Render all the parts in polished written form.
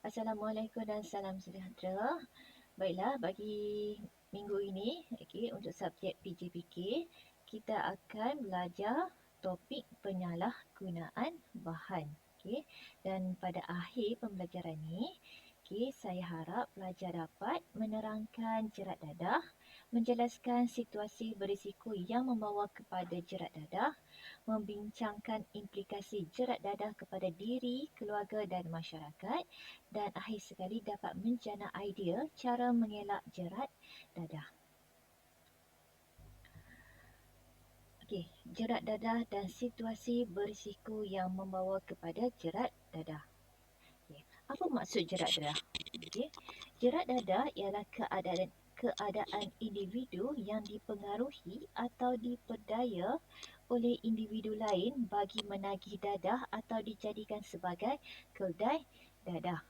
Assalamualaikum dan salam sejahtera. Baiklah, bagi minggu ini, untuk subjek PJPK, kita akan belajar topik penyalahgunaan bahan. Dan pada akhir pembelajaran ini, saya harap pelajar dapat menerangkan jerat dadah, menjelaskan situasi berisiko yang membawa kepada jerat dadah, membincangkan implikasi jerat dadah kepada diri, keluarga dan masyarakat, dan akhir sekali dapat menjana idea cara mengelak jerat dadah. Jerat dadah dan situasi berisiko yang membawa kepada jerat dadah. Apa maksud jerat dadah? Jerat dadah ialah keadaan individu yang dipengaruhi atau diperdaya oleh individu lain bagi menagih dadah atau dijadikan sebagai keldai dadah.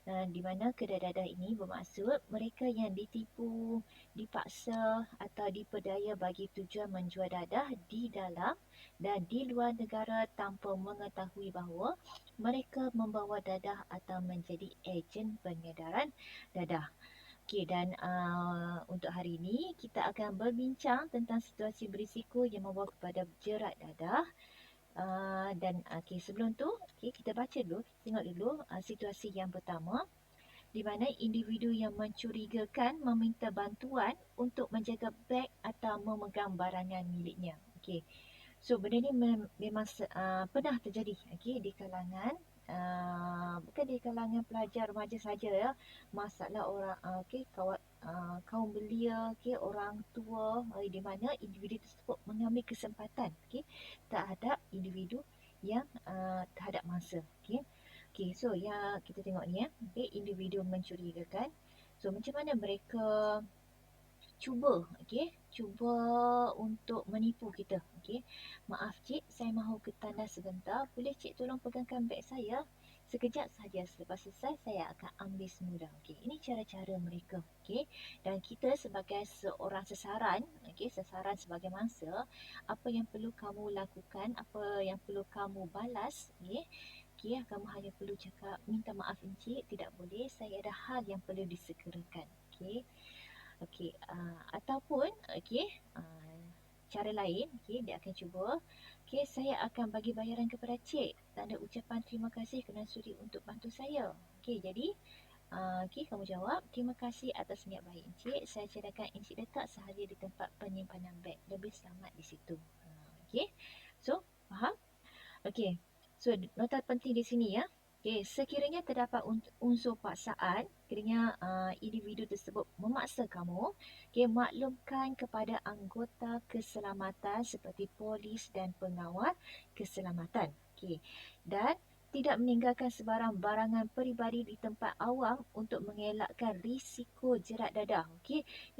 Di mana kedai dadah ini bermaksud mereka yang ditipu, dipaksa atau diperdaya bagi tujuan menjual dadah di dalam dan di luar negara tanpa mengetahui bahawa mereka membawa dadah atau menjadi ejen pengedaran dadah. Dan untuk hari ini kita akan berbincang tentang situasi berisiko yang membawa kepada jerat dadah. Sebelum tu, kita baca dulu, tengok dulu situasi yang pertama, di mana individu yang mencurigakan meminta bantuan untuk menjaga beg atau memegang barangan miliknya. So benda ni memang pernah terjadi di kalangan bukan di kalangan pelajar remaja saja ya, masalah orang kaum belia, orang tua, di mana individu tersebut mengambil kesempatan terhadap individu yang terhadap mangsa. So yang kita tengok ni individu mencurigakan. So macam mana mereka cuba untuk menipu kita. Maaf cik, saya mahu ke tandas sebentar. Boleh cik tolong pegangkan beg saya? Sekejap saja, selepas selesai saya akan ambil semula. Ini cara-cara mereka. Dan kita sebagai seorang sasaran, sasaran sebagai mangsa, apa yang perlu kamu lakukan, apa yang perlu kamu balas, kamu hanya perlu cakap, minta maaf encik, tidak boleh, saya ada hal yang perlu disegerakan. Ataupun cara lain, dia akan cuba, saya akan bagi bayaran kepada cik, tanda ucapan terima kasih kerana sudi untuk bantu saya. Jadi kamu jawab, terima kasih atas niat baik encik, saya cadangkan encik letak sahaja di tempat penyimpanan beg, lebih selamat di situ. So faham? So nota penting di sini ya. Sekiranya terdapat unsur paksaan, kiranya individu tersebut memaksa kamu, maklumkan kepada anggota keselamatan seperti polis dan pengawal keselamatan. Dan tidak meninggalkan sebarang barangan peribadi di tempat awam untuk mengelakkan risiko jerat dadah.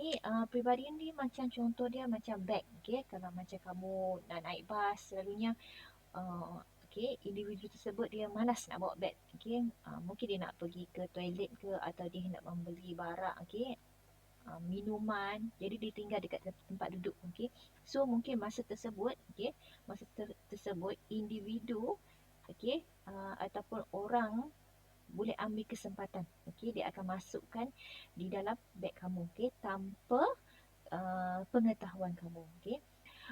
Ni peribadi ni macam contoh dia macam beg. Kalau macam kamu nak naik bas, selalunya individu tersebut dia malas nak bawa beg. Mungkin dia nak pergi ke toilet ke, atau dia nak membeli barang, minuman, jadi dia tinggal dekat tempat duduk. So mungkin masa tersebut, tersebut individu ataupun orang boleh ambil kesempatan. Dia akan masukkan di dalam beg kamu, tanpa pengetahuan kamu.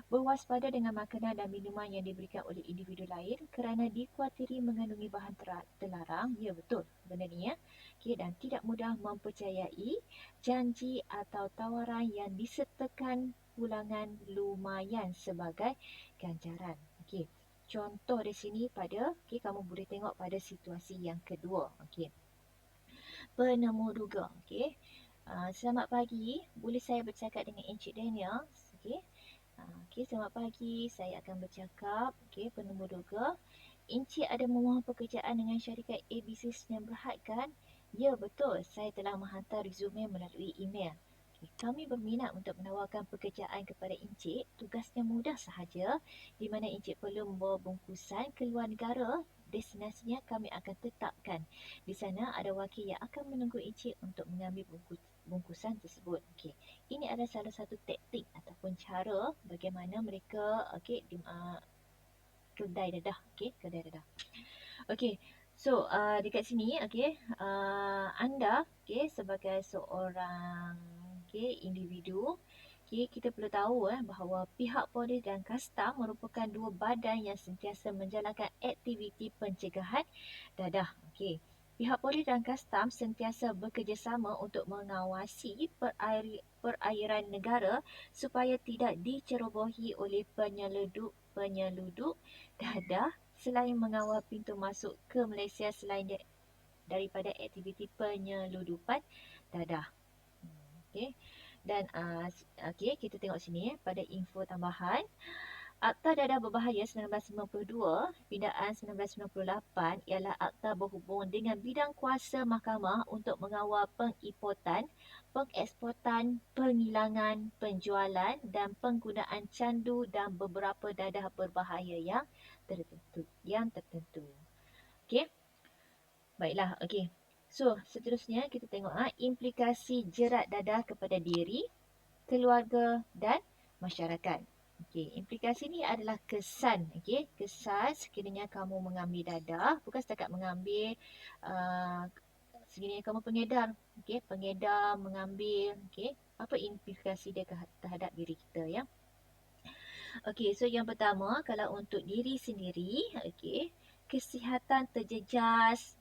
Berwaspada dengan makanan dan minuman yang diberikan oleh individu lain kerana dikuatiri mengandungi bahan terlarang. Ya, betul benda ni ya. Dan tidak mudah mempercayai janji atau tawaran yang disertakan pulangan lumayan sebagai ganjaran. Contoh di sini pada, kamu boleh tengok pada situasi yang kedua. Penemu duga. Selamat pagi, boleh saya bercakap dengan Encik Daniel? Selamat pagi, saya akan bercakap. Penemu duga. Encik ada memohon pekerjaan dengan syarikat ABC Sdn Bhd kan? Ya, betul. Saya telah menghantar resume melalui email. Kami berminat untuk menawarkan pekerjaan kepada Encik. Tugasnya mudah sahaja, di mana Encik perlu membawa bungkusan ke luar negara. Destinasinya kami akan tetapkan. Di sana ada wakil yang akan menunggu Encik untuk mengambil bungkusan tersebut. Ini adalah salah satu taktik ataupun cara bagaimana mereka kedai dadah. Kedai dadah. So, dekat sini, anda, sebagai seorang, individu, kita perlu tahu bahawa pihak polis dan kastam merupakan dua badan yang sentiasa menjalankan aktiviti pencegahan dadah. Pihak polis dan kastam sentiasa bekerjasama untuk mengawasi perairan negara supaya tidak dicerobohi oleh penyeluduk dadah, selain mengawal pintu masuk ke Malaysia selain daripada aktiviti penyeludupan dadah. Okey. Dan kita tengok sini pada info tambahan. Akta Dadah Berbahaya 1992, Pindaan 1998 ialah akta berhubung dengan bidang kuasa mahkamah untuk mengawal pengimportan, pengeksportan, penghilangan, penjualan dan penggunaan candu dan beberapa dadah berbahaya yang tertentu. Okey. Baiklah, okey. So, seterusnya kita tengok implikasi jerat dadah kepada diri, keluarga dan masyarakat. Okey, implikasi ni adalah kesan, kesan sekiranya kamu mengambil dadah, bukan setakat mengambil, sekiranya kamu pengedar, pengedar mengambil, apa implikasi dia terhadap diri kita ya. Okey, so yang pertama, kalau untuk diri sendiri, kesihatan terjejas,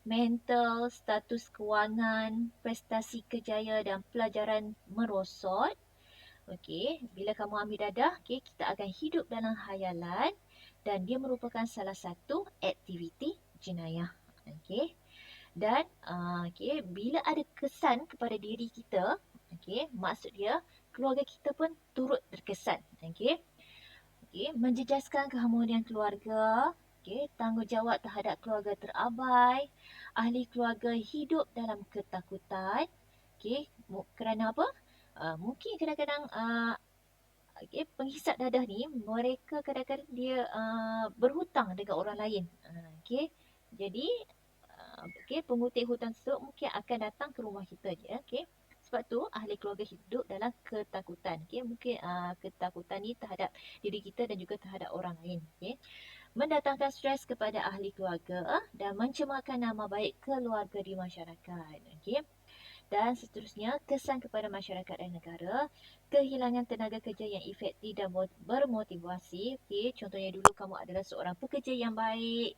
mental, status kewangan, prestasi kerjaya dan pelajaran merosot. Bila kamu ambil dadah, kita akan hidup dalam khayalan dan dia merupakan salah satu aktiviti jenayah. Dan bila ada kesan kepada diri kita, maksud dia keluarga kita pun turut terkesan. Menjejaskan keharmonian keluarga, tanggungjawab terhadap keluarga terabai, ahli keluarga hidup dalam ketakutan, kerana apa? Mungkin kadang-kadang penghisap dadah ni mereka kadang-kadang dia berhutang dengan orang lain. Jadi pengutip hutang tersebut mungkin akan datang ke rumah kita je. Sebab tu ahli keluarga hidup dalam ketakutan. Mungkin ketakutan ni terhadap diri kita dan juga terhadap orang lain. Mendatangkan stres kepada ahli keluarga dan mencemarkan nama baik keluarga di masyarakat. Dan seterusnya, kesan kepada masyarakat dan negara, kehilangan tenaga kerja yang efektif dan bermotivasi. Contohnya dulu kamu adalah seorang pekerja yang baik,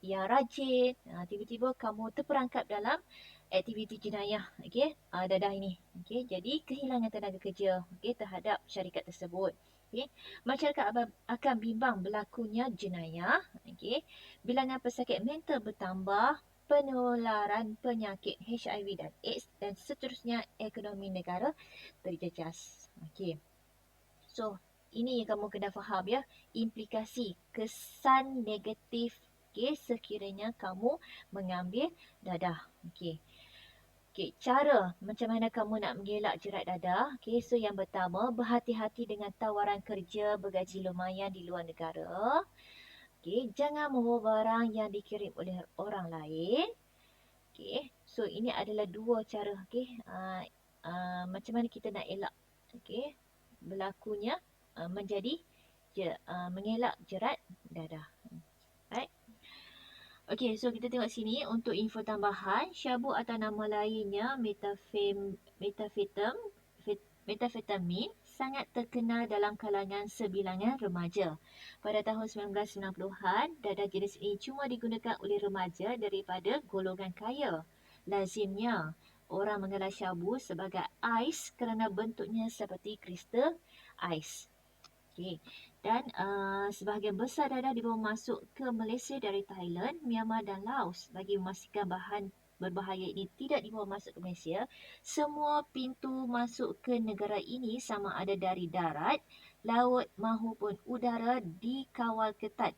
yang rajin, tiba-tiba kamu terperangkap dalam aktiviti jenayah, dadah ini. Jadi kehilangan tenaga kerja terhadap syarikat tersebut. Masyarakat akan bimbang berlakunya jenayah. Bilangan pesakit mental bertambah, penularan penyakit HIV dan AIDS dan seterusnya, ekonomi negara terjejas. So, ini yang kamu kena faham ya, implikasi kesan negatif sekiranya kamu mengambil dadah. Cara macam mana kamu nak mengelak jerat dadah. So yang pertama, berhati-hati dengan tawaran kerja bergaji lumayan di luar negara. Jangan membawa barang yang dikirim oleh orang lain. So ini adalah dua cara. Macam mana kita nak elak berlakunya menjadi mengelak jerat dadah. Right? So kita tengok sini untuk info tambahan, syabu atau nama lainnya metafetamin sangat terkenal dalam kalangan sebilangan remaja. Pada tahun 1990-an, dadah jenis ini cuma digunakan oleh remaja daripada golongan kaya. Lazimnya, orang mengenal syabu sebagai ais kerana bentuknya seperti kristal ais. Dan sebahagian besar dadah dibawa masuk ke Malaysia dari Thailand, Myanmar dan Laos. Bagi memastikan bahan berbahaya ini tidak dibawa masuk ke Malaysia, semua pintu masuk ke negara ini sama ada dari darat, laut maupun udara dikawal ketat.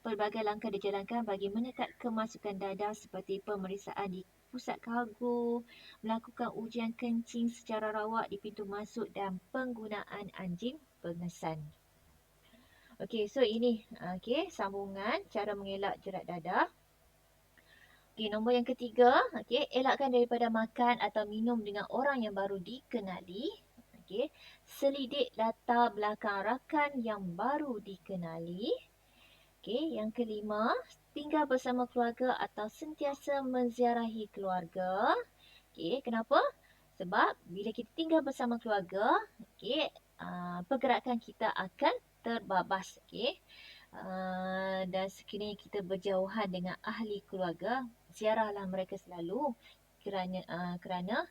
Pelbagai langkah dijalankan bagi menekan kemasukan dadah seperti pemeriksaan di pusat kargo, melakukan ujian kencing secara rawak di pintu masuk dan penggunaan anjing pengesan. So ini sambungan cara mengelak jerat dadah. Nombor yang ketiga, elakkan daripada makan atau minum dengan orang yang baru dikenali. Selidik latar belakang rakan yang baru dikenali. Okey, yang kelima, tinggal bersama keluarga atau sentiasa menziarahi keluarga. Okey, kenapa? Sebab bila kita tinggal bersama keluarga, okey, pergerakan kita akan terbabas, okey. Dan sekiranya kita berjauhan dengan ahli keluarga, ziarahlah mereka selalu kerana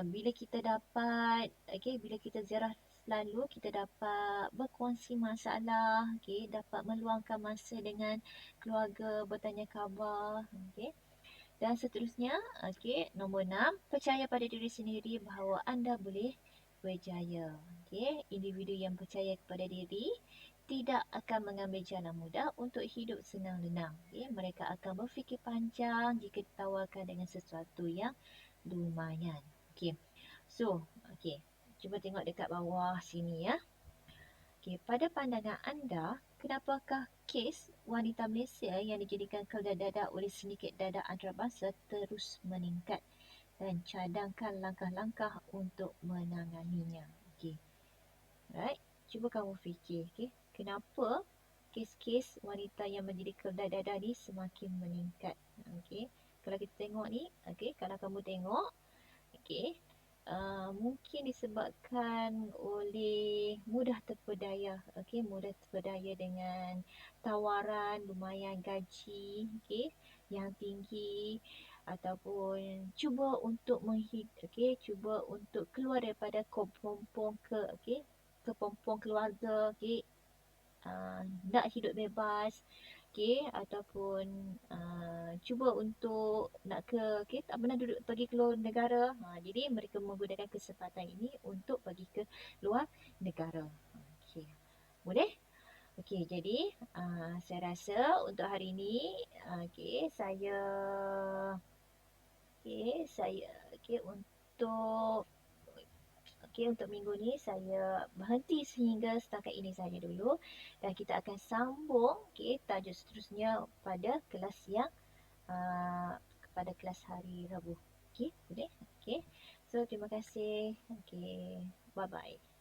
bila kita dapat, okey, bila kita ziarah selalu, kita dapat berkongsi masalah, okey, dapat meluangkan masa dengan keluarga, bertanya khabar, okey. Dan seterusnya, okey, nombor 6, percaya pada diri sendiri bahawa anda boleh berjaya. Okey, individu yang percaya kepada diri tidak akan mengambil jalan mudah untuk hidup senang-lenang. Okey, mereka akan berfikir panjang jika ditawarkan dengan sesuatu yang lumayan. Okey. So, okey. Cuba tengok dekat bawah sini ya. Okey, pada pandangan anda, kenapakah kes wanita Malaysia yang dijadikan kelda dadah oleh sindiket dadah antarabangsa terus meningkat, dan cadangkan langkah-langkah untuk menanganinya. Okey. Right? Cuba kamu fikir, okey. Kenapa kes-kes wanita yang menjadi kelda dadah ni semakin meningkat? Okey. Kalau kita tengok ni, okey, kalau kamu tengok, okey, mungkin disebabkan oleh mudah terpedaya, okey, mudah terpedaya dengan tawaran lumayan gaji, okey, yang tinggi, ataupun cuba untuk okey, cuba untuk keluar daripada kepompong okey, kepompong keluarga, okey, nak hidup bebas, okey, ataupun cuba untuk nak okey, tak pernah duduk pergi ke luar negara. Jadi mereka menggunakan kesempatan ini untuk pergi ke luar negara. Okey. Boleh? Okey, jadi saya rasa untuk hari ini, okey, untuk untuk minggu ni saya berhenti sehingga setakat ini saja dulu, dan kita akan sambung tajuk seterusnya pada kelas yang pada kelas hari Rabu. Okey, boleh? Okey. So terima kasih. Okey. Bye bye.